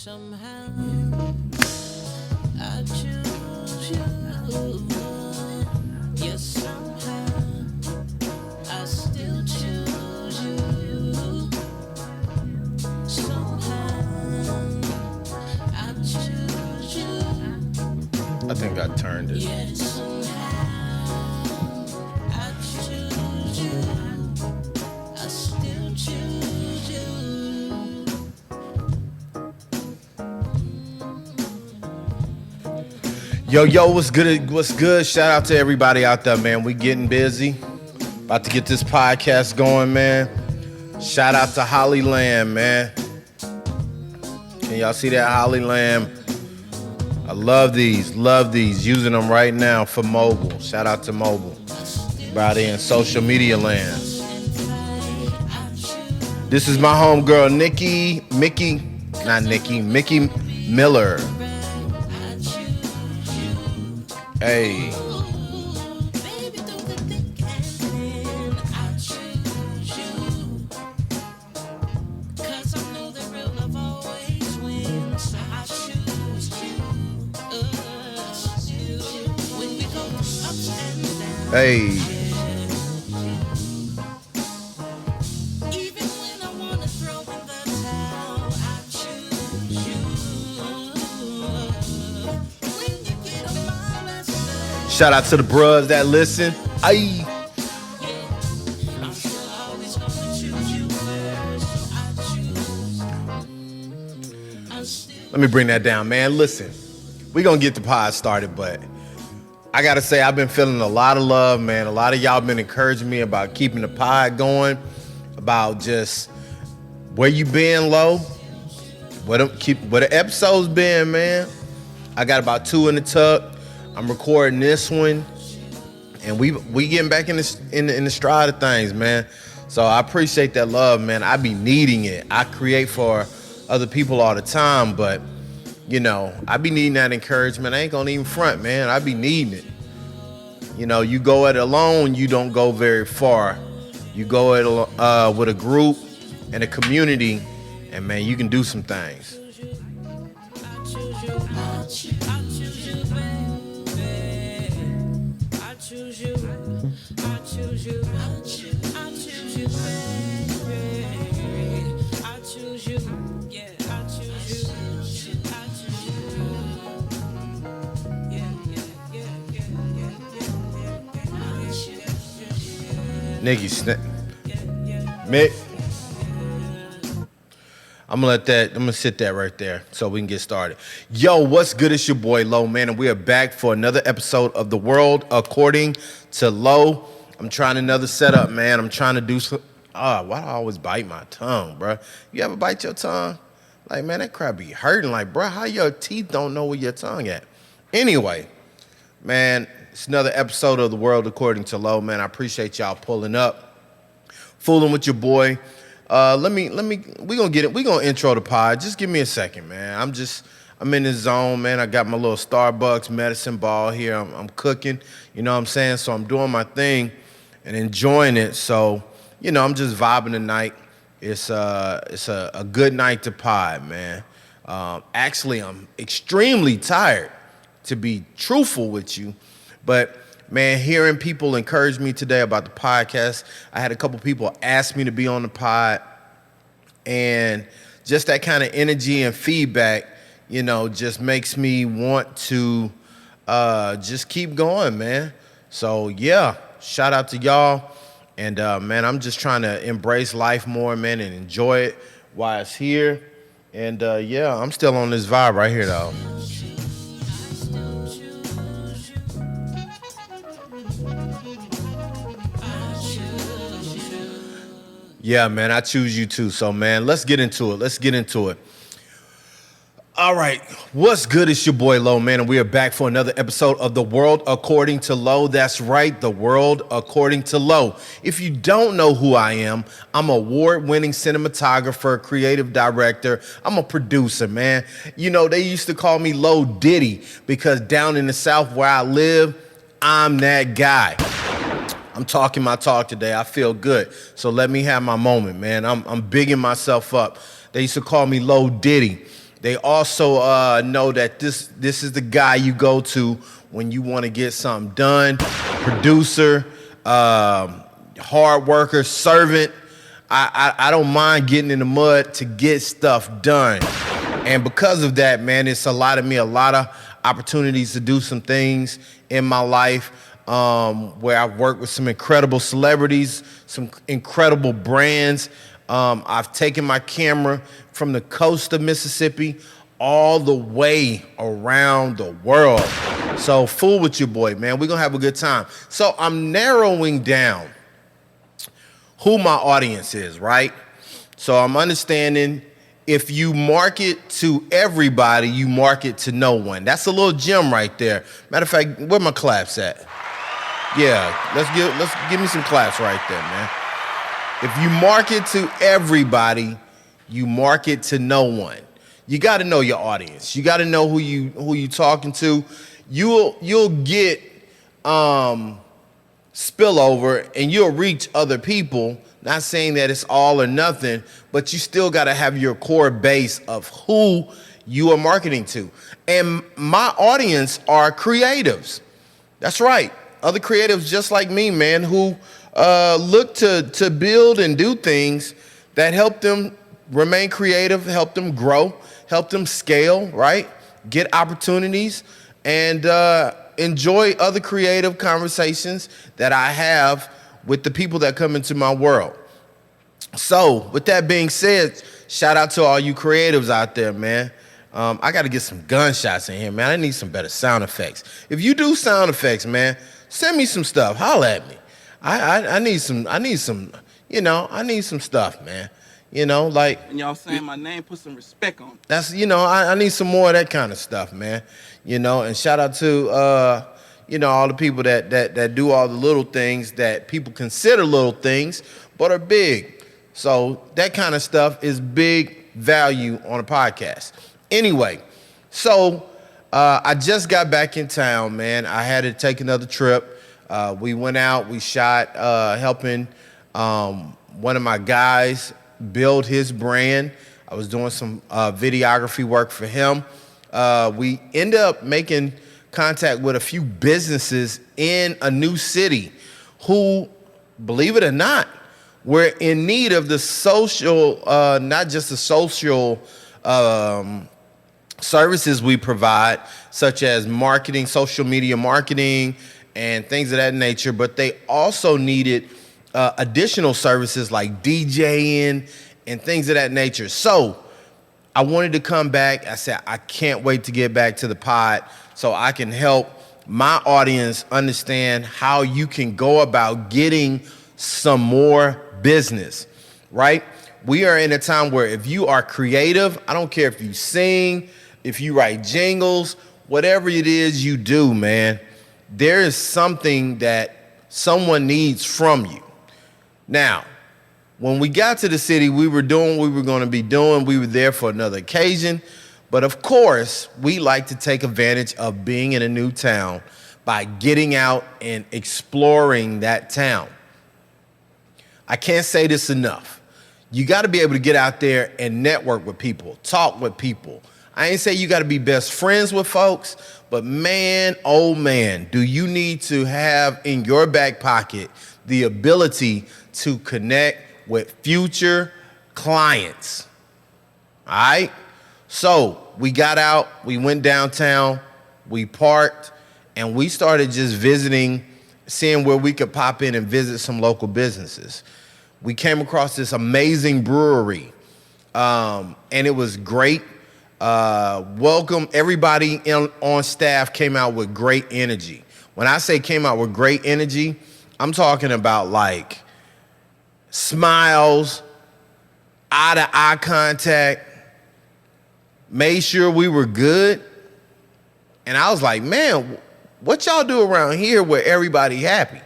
Somehow I choose you. Yes, somehow I still choose you. Somehow I choose you. I think I turned it. Yes, somehow I choose you. I still choose you. Yo, what's good? What's good? Shout out to everybody out there, man. We getting busy. About to get this podcast going, man. Shout out to Holly Lamb, man. Can y'all see that Holly Lamb? I love these. Using them right now for mobile. Shout out to mobile. Everybody in social media land. This is my homegirl, Mickey Miller. Hey. Hey. Shout out to the bros that listen. Aye. Let me bring that down, man. Listen, we're going to get the pod started, but I got to say, I've been feeling a lot of love, man. A lot of y'all been encouraging me about keeping the pod going, about just where you been, Low, where the episodes been, man. I got about 2 in the tuck. I'm recording this one, and we getting back in the stride of things, man. So I appreciate that love, man. I be needing it. I create for other people all the time, but you know, I be needing that encouragement. I ain't gonna even front, man. I be needing it. You know, you go it alone, you don't go very far. You go it with a group and a community, and man, you can do some things. Nikki, Mick, I'm gonna sit that right there so we can get started. Yo, what's good? It's your boy Low, man, and we are back for another episode of The World According to Low. I'm trying another setup, man. I'm trying to do some. Why do I always bite my tongue, bro? You ever bite your tongue? Like, man, that crap be hurting. Like, bro, how your teeth don't know where your tongue at? Anyway, man, it's another episode of The World According to Low, man. I appreciate y'all pulling up, fooling with your boy. We gonna get it. We gonna intro the pod. Just give me a second, man. I'm in the zone, man. I got my little Starbucks medicine ball here. I'm cooking, you know what I'm saying? So I'm doing my thing and enjoying it. So, you know, I'm just vibing tonight. It's a good night to pod, man. Actually, I'm extremely tired, to be truthful with you. But, man, hearing people encourage me today about the podcast, I had a couple people ask me to be on the pod, and just that kind of energy and feedback, you know, just makes me want to just keep going, man. So, yeah, shout out to y'all. And, man, I'm just trying to embrace life more, man, and enjoy it while it's here. And, yeah, I'm still on this vibe right here, though. Yeah, man, I choose you too. So, man, let's get into it. All right, what's good? It's your boy Low, man, and we are back for another episode of The World According to Low. That's right, The World According to Low. If you don't know who I am, I'm an award-winning cinematographer, creative director. I'm a producer, man. You know, they used to call me Low Diddy because down in the South where I live, I'm that guy. I'm talking my talk today. I feel good. So let me have my moment, man. I'm bigging myself up. They used to call me Low Diddy. They also know that this is the guy you go to when you want to get something done. Producer, hard worker, servant. I don't mind getting in the mud to get stuff done. And because of that, man, it's allotted me a lot of opportunities to do some things in my life where I've worked with some incredible celebrities, some incredible brands. I've taken my camera from the coast of Mississippi all the way around the world. So fool with your boy, man. We're going to have a good time. So I'm narrowing down who my audience is, right? So I'm understanding if you market to everybody, you market to no one. That's a little gem right there. Matter of fact, where my claps at? Yeah, let's give me some claps right there, man. If you market to everybody, you market to no one. You got to know your audience. You got to know who you talking to. You'll get spillover and you'll reach other people. Not saying that it's all or nothing, but you still got to have your core base of who you are marketing to. And my audience are creatives. That's right. Other creatives just like me, man, who look to build and do things that help them remain creative, help them grow, help them scale, right? Get opportunities and enjoy other creative conversations that I have with the people that come into my world. So with that being said, shout out to all you creatives out there, man. I got to get some gunshots in here, man. I need some better sound effects. If you do sound effects, man, send me some stuff. Holla at me. I need some, I need some stuff, man. Like. And y'all saying my name, put some respect on it. That's, I need some more of that kind of stuff, man. And shout out to, all the people that do all the little things that people consider little things, but are big. So that kind of stuff is big value on a podcast. Anyway, so I just got back in town, man. I had to take another trip. We went out, we shot, helping one of my guys build his brand. I was doing some videography work for him. We ended up making contact with a few businesses in a new city who, believe it or not, were in need of the social, not just the social services we provide, such as marketing, social media marketing, and things of that nature, but they also needed additional services like DJing and things of that nature. So I wanted to come back. I said, I can't wait to get back to the pod so I can help my audience understand how you can go about getting some more business, right? We are in a time where if you are creative, I don't care if you sing, if you write jingles, whatever it is you do, man, there is something that someone needs from you. Now, when we got to the city, we were doing what we were going to be doing. We were there for another occasion. But of course, we like to take advantage of being in a new town by getting out and exploring that town. I can't say this enough. You got to be able to get out there and network with people, talk with people. I ain't say you got to be best friends with folks, but man, oh man, do you need to have in your back pocket the ability to connect with future clients. All right? So we got out, we went downtown, we parked, and we started just visiting, seeing where we could pop in and visit some local businesses. We came across this amazing brewery, and it was great. Welcome, everybody on staff came out with great energy. When I say came out with great energy, I'm talking about like smiles, eye-to-eye contact, made sure we were good. And I was like, man, what y'all do around here where everybody happy?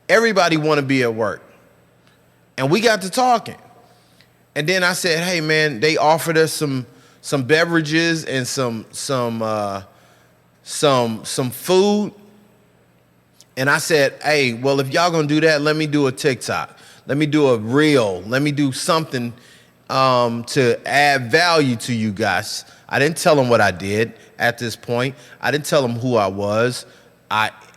Everybody want to be at work. And we got to talking. And then I said, hey, man, they offered us some beverages and some food. And I said, hey, well, if y'all gonna do that, let me do a TikTok. Let me do a reel. Let me do something to add value to you guys. I didn't tell them what I did at this point. I didn't tell them who I was.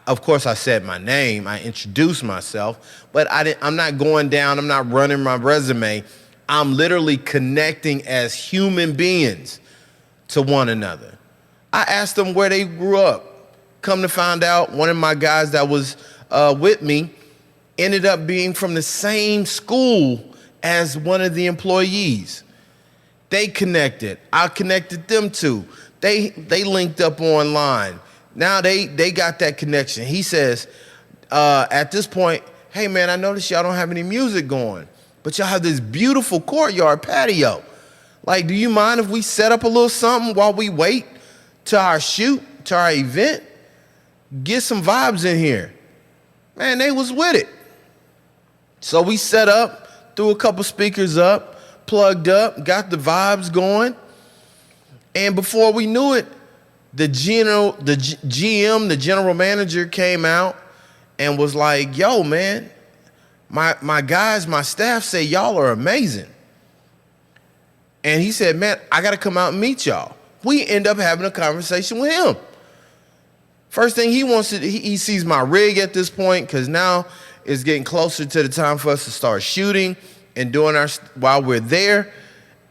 Of course, I said my name. I introduced myself, but I'm not going down. I'm not running my resume. I'm literally connecting as human beings to one another. I asked them where they grew up. Come to find out, one of my guys that was with me ended up being from the same school as one of the employees. They connected. I connected them too. They linked up online. Now they got that connection. He says, at this point, hey man, I noticed y'all don't have any music going, but y'all have this beautiful courtyard patio. Like, do you mind if we set up a little something while we wait to our shoot, to our event? Get some vibes in here. Man, they was with it. So we set up, threw a couple speakers up, plugged up, got the vibes going. And before we knew it, the GM, the general manager came out and was like, yo, man, my guys, my staff say y'all are amazing. And he said, man, I got to come out and meet y'all. We end up having a conversation with him. First thing he sees my rig at this point, because now it's getting closer to the time for us to start shooting and doing while we're there.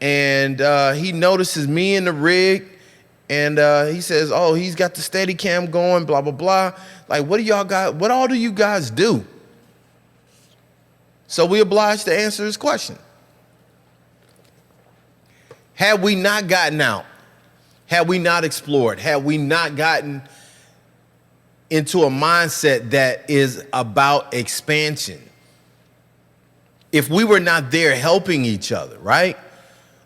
And he notices me in the rig, and he says, oh, he's got the Steadicam going, blah, blah, blah. Like, what all do you guys do? So we obliged to answer his question. Had we not gotten out, had we not explored, had we not gotten into a mindset that is about expansion, if we were not there helping each other, right,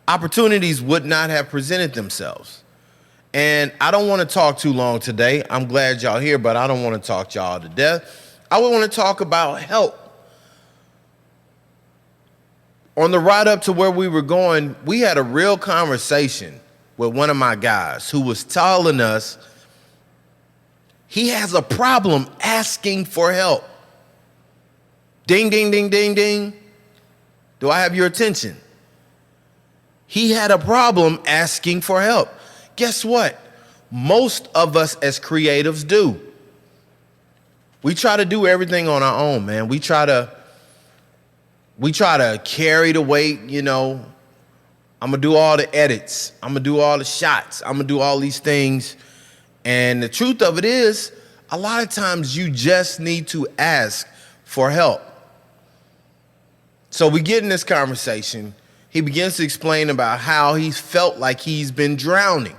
opportunities would not have presented themselves. And I don't want to talk too long today. I'm glad y'all here, but I don't want to talk y'all to death. I want to talk about help. On the ride up to where we were going, we had a real conversation with one of my guys who was telling us he has a problem asking for help. Ding, ding, ding, ding, ding. Do I have your attention? He had a problem asking for help. Guess what? Most of us as creatives do. We try to do everything on our own, man. We try to carry the weight, you know. I'm going to do all the edits. I'm going to do all the shots. I'm going to do all these things. And the truth of it is, a lot of times you just need to ask for help. So we get in this conversation. He begins to explain about how he's felt like he's been drowning.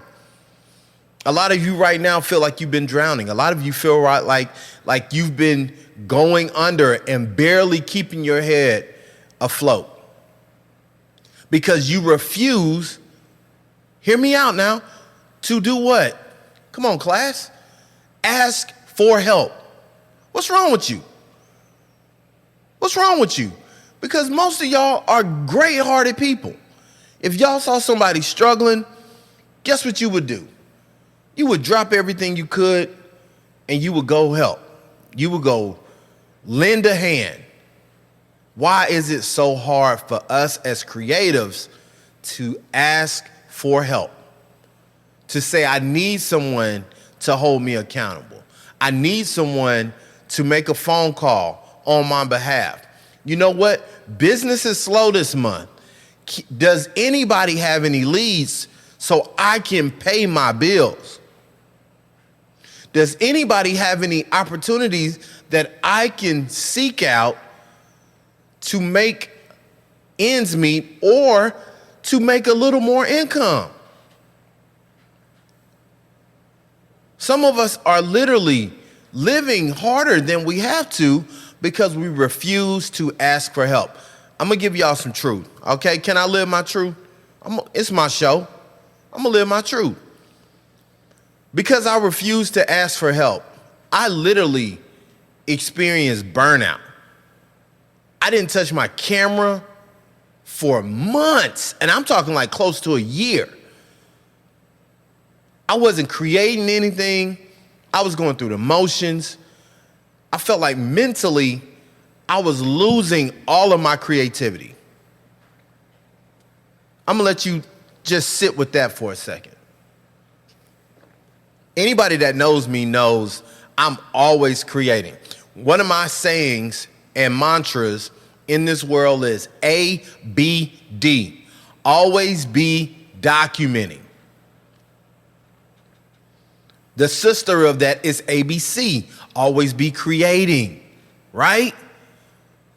A lot of you right now feel like you've been drowning. A lot of you feel like you've been going under and barely keeping your head afloat. Because you refuse, hear me out now, to do what? Come on, class. Ask for help. What's wrong with you? What's wrong with you? Because most of y'all are great-hearted people. If y'all saw somebody struggling, guess what you would do? You would drop everything you could and you would go help. You would go lend a hand. Why is it so hard for us as creatives to ask for help? To say, I need someone to hold me accountable. I need someone to make a phone call on my behalf. You know what? Business is slow this month. Does anybody have any leads so I can pay my bills? Does anybody have any opportunities that I can seek out to make ends meet or to make a little more income? Some of us are literally living harder than we have to because we refuse to ask for help. I'm going to give y'all some truth, okay? Can I live my truth? It's my show. I'm going to live my truth. Because I refuse to ask for help, I literally experienced burnout. I didn't touch my camera for months, and I'm talking like close to a year. I wasn't creating anything. I was going through the motions. I felt like mentally I was losing all of my creativity. I'm going to let you just sit with that for a second. Anybody that knows me knows I'm always creating. One of my sayings and mantras in this world is ABD. Always be documenting. The sister of that is ABC. Always be creating, right?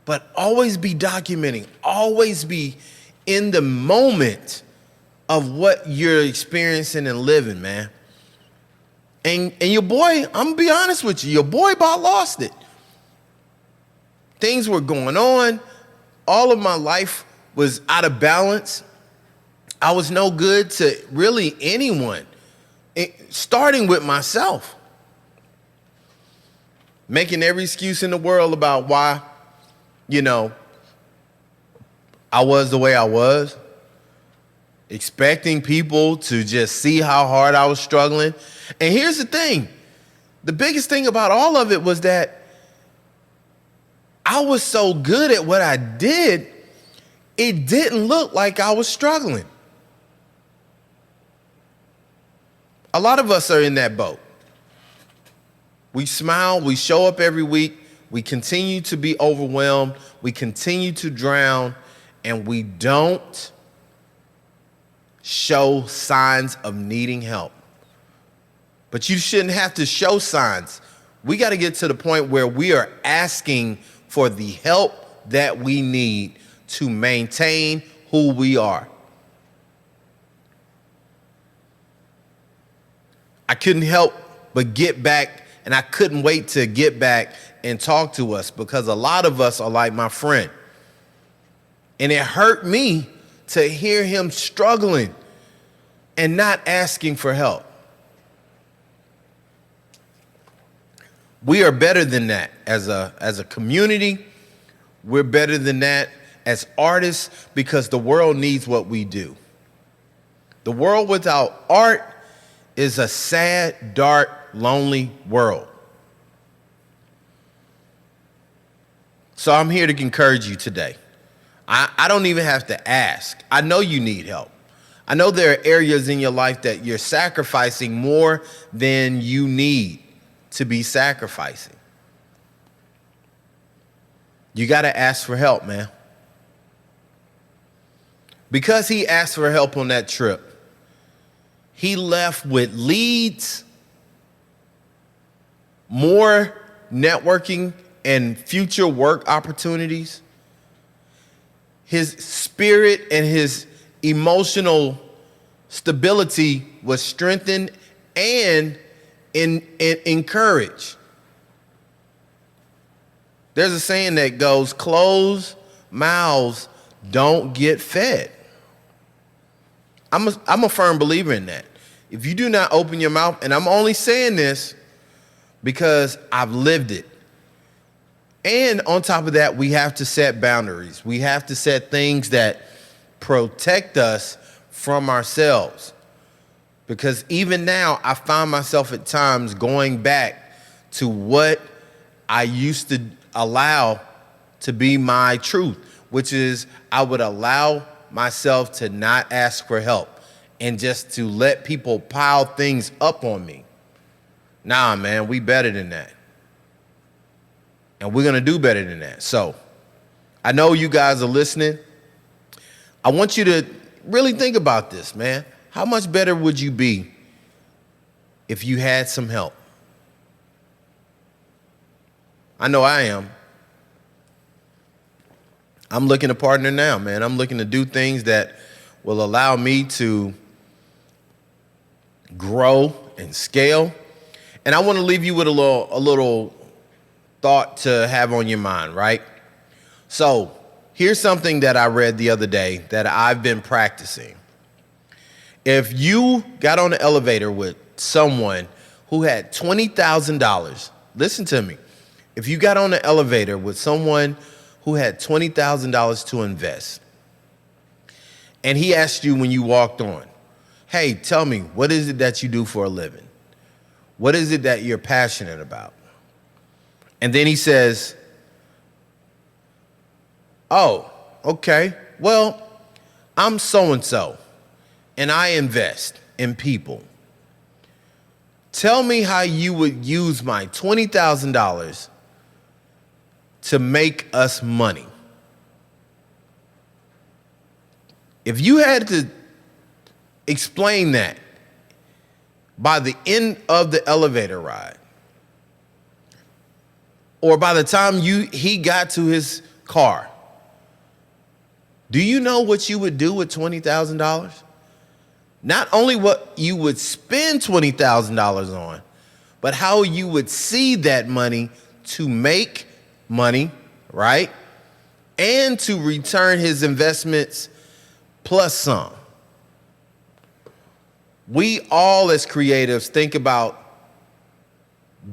But always be documenting. Always be in the moment of what you're experiencing and living, man. And your boy, I'm gonna be honest with you, your boy about lost it. Things were going on. All of my life was out of balance. I was no good to really anyone, starting with myself. Making every excuse in the world about why, I was the way I was. Expecting people to just see how hard I was struggling. And here's the thing. The biggest thing about all of it was that I was so good at what I did, it didn't look like I was struggling. A lot of us are in that boat. We smile, we show up every week, we continue to be overwhelmed, we continue to drown, and we don't show signs of needing help. But you shouldn't have to show signs. We got to get to the point where we are asking for the help that we need to maintain who we are. I couldn't help but get back, and I couldn't wait to get back and talk to us because a lot of us are like my friend. And it hurt me to hear him struggling and not asking for help. We are better than that as a community. We're better than that as artists because the world needs what we do. The world without art is a sad, dark, lonely world. So I'm here to encourage you today. I don't even have to ask. I know you need help. I know there are areas in your life that you're sacrificing more than you need to be sacrificing. You got to ask for help, man. Because he asked for help on that trip, he left with leads, more networking and future work opportunities. His spirit and his emotional stability was strengthened and encouraged. There's a saying that goes, closed mouths don't get fed. I'm a firm believer in that. If you do not open your mouth, and I'm only saying this because I've lived it. And on top of that, we have to set boundaries. We have to set things that protect us from ourselves. Because even now, I find myself at times going back to what I used to allow to be my truth, which is I would allow myself to not ask for help and just to let people pile things up on me. Nah, man, we better than that. And we're going to do better than that. So I know you guys are listening. I want you to really think about this, man. How much better would you be if you had some help? I know I am. I'm looking to partner now, man. I'm looking to do things that will allow me to grow and scale. And I want to leave you with a little thought to have on your mind, right? So here's something that I read the other day that I've been practicing. If you got on the elevator with someone who had $20,000, listen to me. If you got on the elevator with someone who had $20,000 to invest, and he asked you when you walked on, hey, tell me, what is it that you do for a living? What is it that you're passionate about? And then he says, oh, okay, well, I'm so-and-so, and I invest in people. Tell me how you would use my $20,000 to make us money. If you had to explain that by the end of the elevator ride, or by the time he got to his car, do you know what you would do with $20,000? Not only what you would spend $20,000 on, but how you would see that money to make money, right? And to return his investments plus some. We all as creatives think about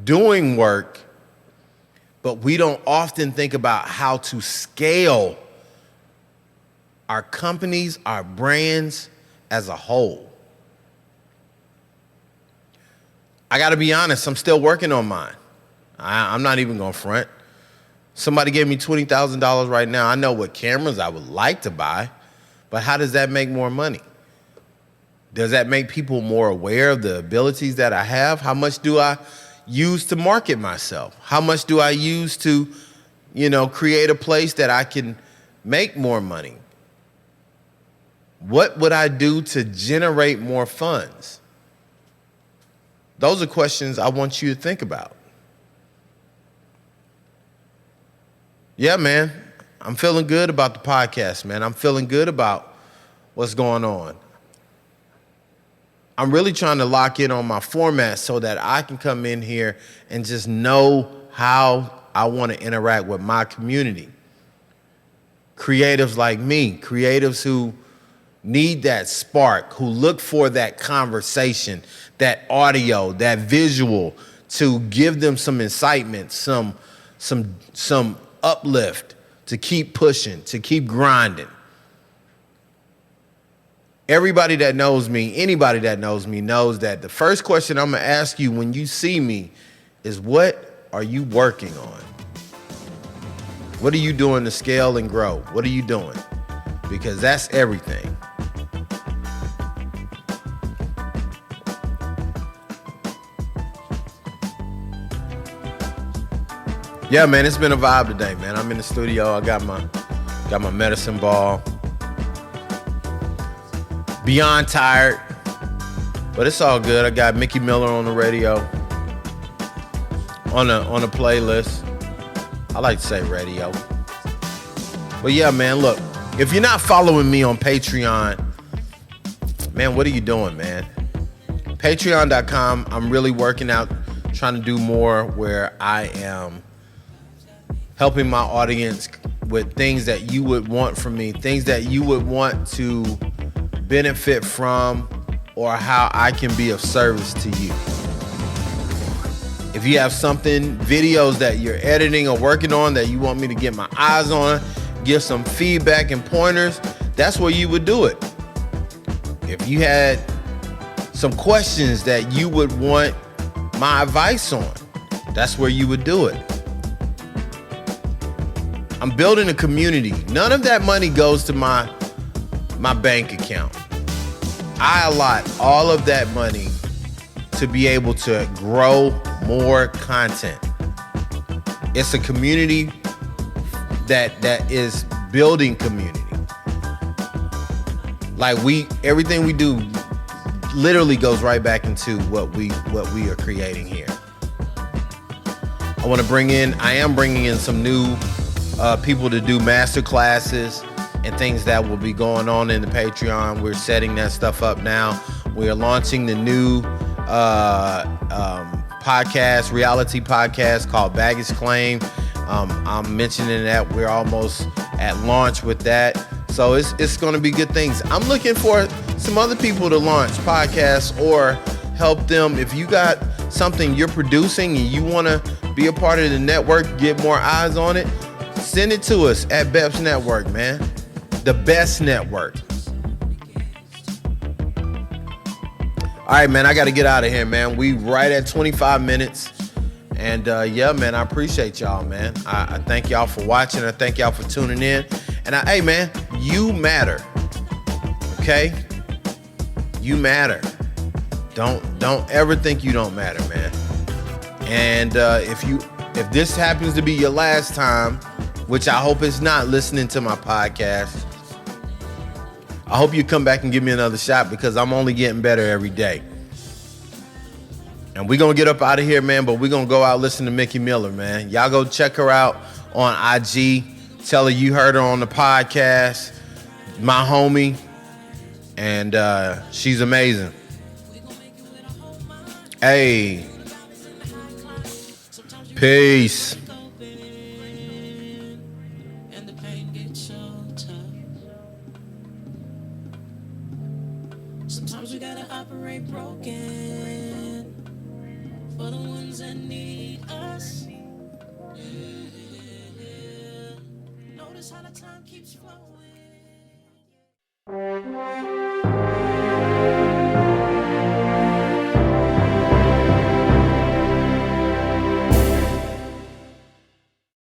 doing work, but we don't often think about how to scale our companies, our brands as a whole. I got to be honest, I'm still working on mine. I'm not even going to front. Somebody gave me $20,000 right now. I know what cameras I would like to buy, but how does that make more money? Does that make people more aware of the abilities that I have? How much do I use to market myself? How much do I use to, create a place that I can make more money? What would I do to generate more funds? Those are questions I want you to think about. Yeah, man, I'm feeling good about the podcast, man. I'm feeling good about what's going on. I'm really trying to lock in on my format so that I can come in here and just know how I want to interact with my community. Creatives like me, creatives who need that spark, who look for that conversation, that audio, that visual to give them some incitement, some uplift, to keep pushing, to keep grinding. Everybody that knows me, anybody that knows me knows that the first question I'm going to ask you when you see me is, what are you working on? What are you doing to scale and grow? What are you doing? Because that's everything. Yeah, man, it's been a vibe today, man. I'm in the studio. I got my medicine ball. Beyond tired, but it's all good. I got Mickey Miller on the radio, on a playlist. I like to say radio. But yeah, man, look, if you're not following me on Patreon, man, what are you doing, man? Patreon.com, I'm really working out, trying to do more where I am helping my audience with things that you would want from me, things that you would want to benefit from, or how I can be of service to you. If you have videos that you're editing or working on that you want me to get my eyes on, give some feedback and pointers, that's where you would do it. If you had some questions that you would want my advice on, that's where you would do it. I'm building a community. None of that money goes to my bank account. I allot all of that money to be able to grow more content. It's a community that is building community. Like everything we do literally goes right back into what we are creating here. I am bringing in some new people to do master classes and things that will be going on in the Patreon. We're setting that stuff up now. We are launching the new reality podcast called Baggage Claim. I'm mentioning that we're almost at launch with that. So it's going to be good things. I'm looking for some other people to launch podcasts or help them. If you got something you're producing and you want to be a part of the network, get more eyes on it, send it to us at BEPS Network, man. The best network. All right, man, I got to get out of here, man. We right at 25 minutes. And yeah, man, I appreciate y'all, man. I thank y'all for watching. I thank y'all for tuning in. And hey, man, you matter. Okay? You matter. Don't ever think you don't matter, man. And if this happens to be your last time, which I hope it's not, listening to my podcast, I hope you come back and give me another shot, because I'm only getting better every day. And we're going to get up out of here, man, but we're going to go out listen to Mickey Miller, man. Y'all go check her out on IG. Tell her you heard her on the podcast. My homie. And she's amazing. Hey. Peace. And the pain gets so tough. Sometimes we gotta operate broken for the ones that need us.